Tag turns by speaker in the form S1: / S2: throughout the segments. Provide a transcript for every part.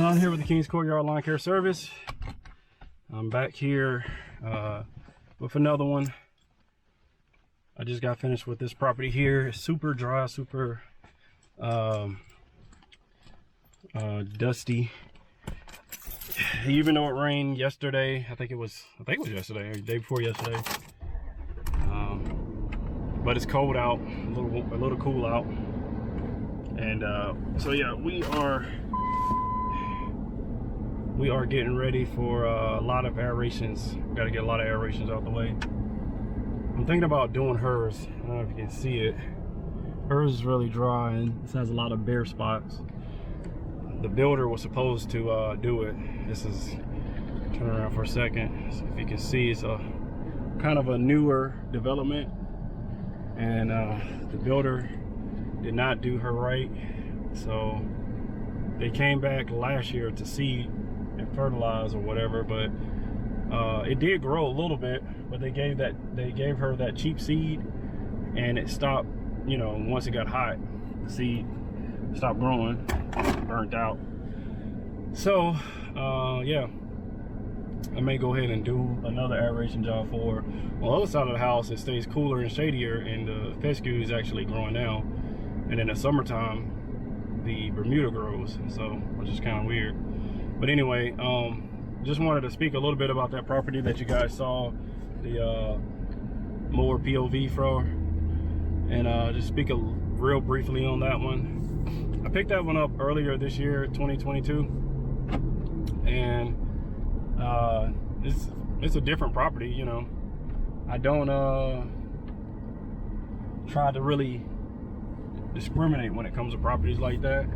S1: John here with the Kings Courtyard Lawn Care Service. I'm back here with another one. I just got finished with this property here. It's super dry, super dusty. Even though it rained yesterday, I think it was yesterday or the day before yesterday. But it's cold out, a little cool out, and so yeah, we are getting ready for a lot of aerations. Got to get a lot of aerations out the way. I'm thinking about doing hers. I don't know if you can see it. Hers is really dry and this has a lot of bare spots. The builder was supposed to do it. This is, turn around for a second, so if you can see, it's a kind of a newer development, and the builder did not do her right. So they came back last year to seed and fertilize or whatever, but it did grow a little bit, but they gave her that cheap seed, and it stopped, you know, once it got hot, the seed stopped growing, burnt out. So yeah, I may go ahead and do another aeration job for her. On the other side of the house, it stays cooler and shadier, and the fescue is actually growing now, and in the summertime the Bermuda grows, so which is kind of weird. But anyway, just wanted to speak a little bit about that property that you guys saw the mower POV for, and just speak real briefly on that one. I picked that one up earlier this year, 2022, and it's a different property, you know. I don't try to really discriminate when it comes to properties like that.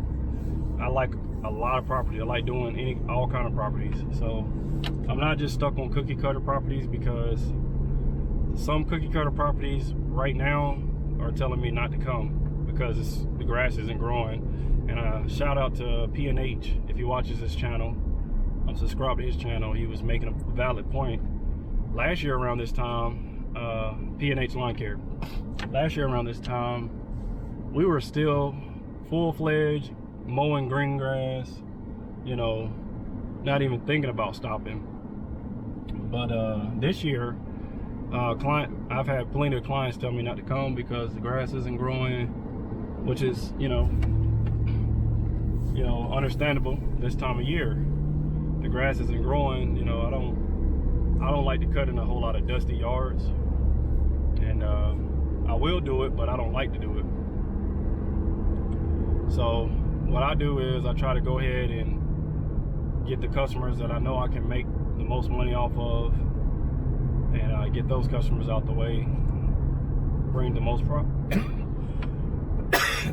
S1: I like a lot of property. I like doing all kind of properties. So I'm not just stuck on cookie cutter properties, because some cookie cutter properties right now are telling me not to come because the grass isn't growing. And shout out to P&H if he watches this channel. I'm subscribed to his channel. He was making a valid point. Last year around this time, P&H Lawn Care. Last year around this time, we were still full-fledged mowing green grass, you know, not even thinking about stopping. But this year, I've had plenty of clients tell me not to come because the grass isn't growing, which is, you know, understandable this time of year. The grass isn't growing, you know. I don't like to cut in a whole lot of dusty yards, and I will do it, but I don't like to do it. So what I do is I try to go ahead and get the customers that I know I can make the most money off of, and get those customers out the way, bring the most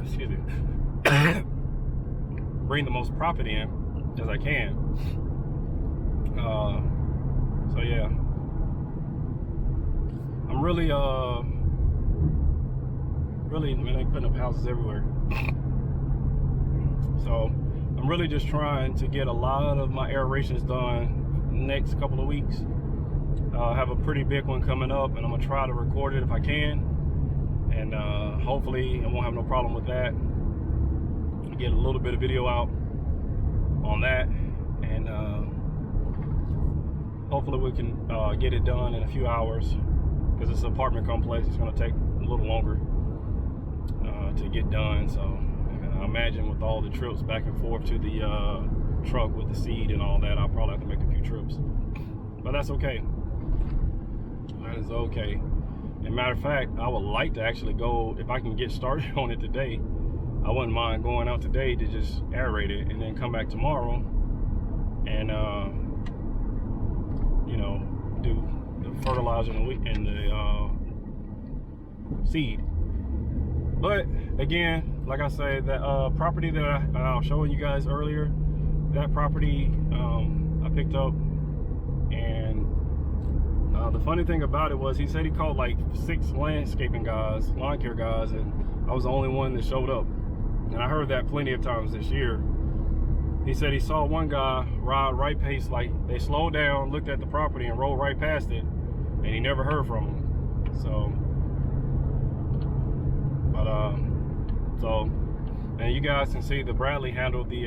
S1: excuse me, bring the most profit in as I can. So yeah, I'm really, man, they putting up houses everywhere. So I'm really just trying to get a lot of my aerations done next couple of weeks. I have a pretty big one coming up, and I'm gonna try to record it if I can, and hopefully I won't have no problem with that. Get a little bit of video out on that, and hopefully we can get it done in a few hours, because it's an apartment complex. It's going to take a little longer to get done. So I imagine with all the trips back and forth to the truck with the seed and all that, I'll probably have to make a few trips, but that's okay. That is okay. And matter of fact, I would like to actually go, if I can get started on it today, I wouldn't mind going out today to just aerate it and then come back tomorrow and you know, do the fertilizer and the seed. But again, like I said, that property that I was showing you guys earlier, that property I picked up, and the funny thing about it was he said he called like 6 landscaping guys, lawn care guys, and I was the only one that showed up. And I heard that plenty of times this year. He said he saw one guy ride right past, like they slowed down, looked at the property and rolled right past it, and he never heard from him. So, but and you guys can see that Bradley handled the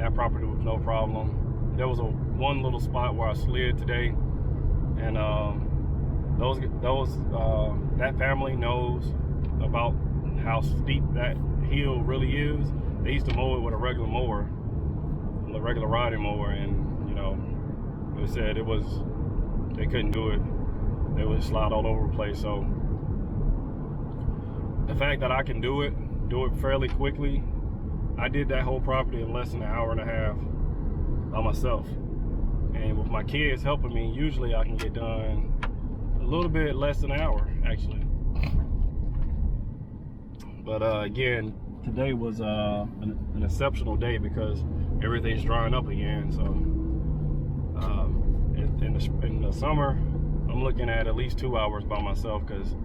S1: that property was no problem. There was one little spot where I slid today, and that family knows about how steep that hill really is. They used to mow it with a regular mower, a regular riding mower, and you know, they said they couldn't do it. They would slide all over the place. So the fact that I can do it fairly quickly. I did that whole property in less than an hour and a half by myself, and with my kids helping me, usually I can get done a little bit less than an hour actually. But again, today was an exceptional day because everything's drying up again. So in the summer, I'm looking at least 2 hours by myself, because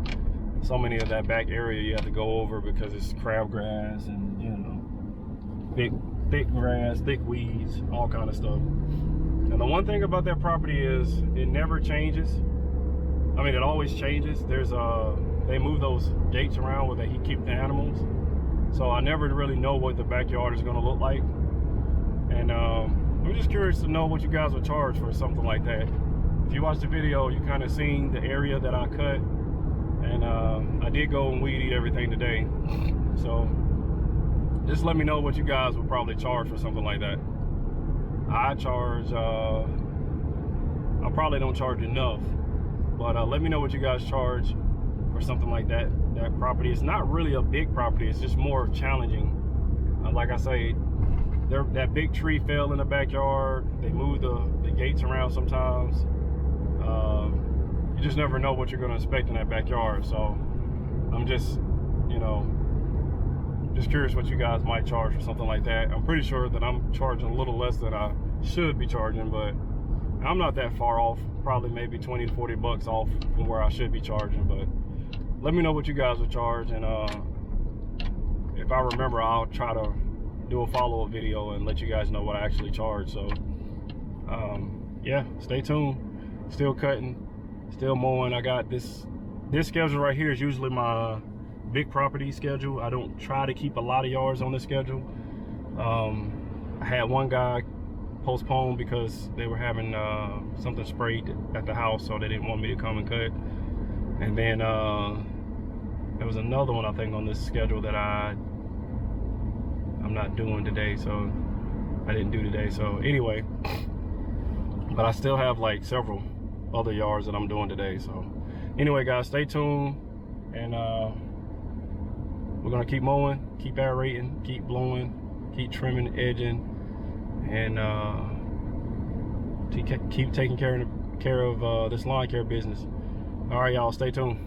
S1: so many of that back area you have to go over because it's crabgrass and, you know, thick grass, thick weeds, all kind of stuff. And the one thing about that property is it never changes. I mean, it always changes. They move those gates around where they keep the animals, so I never really know what the backyard is going to look like. And I'm just curious to know what you guys would charge for something like that. If you watch the video, you kind of seen the area that I cut, and I did go and weed eat everything today. So just let me know what you guys would probably charge for something like that. I probably don't charge enough, but let me know what you guys charge for something like that. That property is not really a big property, it's just more challenging. Like I say, that big tree fell in the backyard. They move the gates around sometimes. You just never know what you're going to expect in that backyard. So I'm just, you know, just curious what you guys might charge for something like that. I'm pretty sure that I'm charging a little less than I should be charging, but I'm not that far off. Probably maybe 20 to 40 bucks off from where I should be charging. But let me know what you guys would charge, and if I remember, I'll try to do a follow-up video and let you guys know what I actually charge. So yeah, stay tuned. Still cutting, still mowing. I got this schedule right here is usually my big property schedule. I don't try to keep a lot of yards on this schedule. I had one guy postpone because they were having something sprayed at the house, so they didn't want me to come and cut. And then there was another one I think on this schedule that I'm not doing today, so I didn't do today. So anyway, but I still have like several other yards that I'm doing today. So anyway, guys, stay tuned, and we're gonna keep mowing, keep aerating, keep blowing, keep trimming, edging, and keep taking care of this lawn care business. All right, y'all, stay tuned.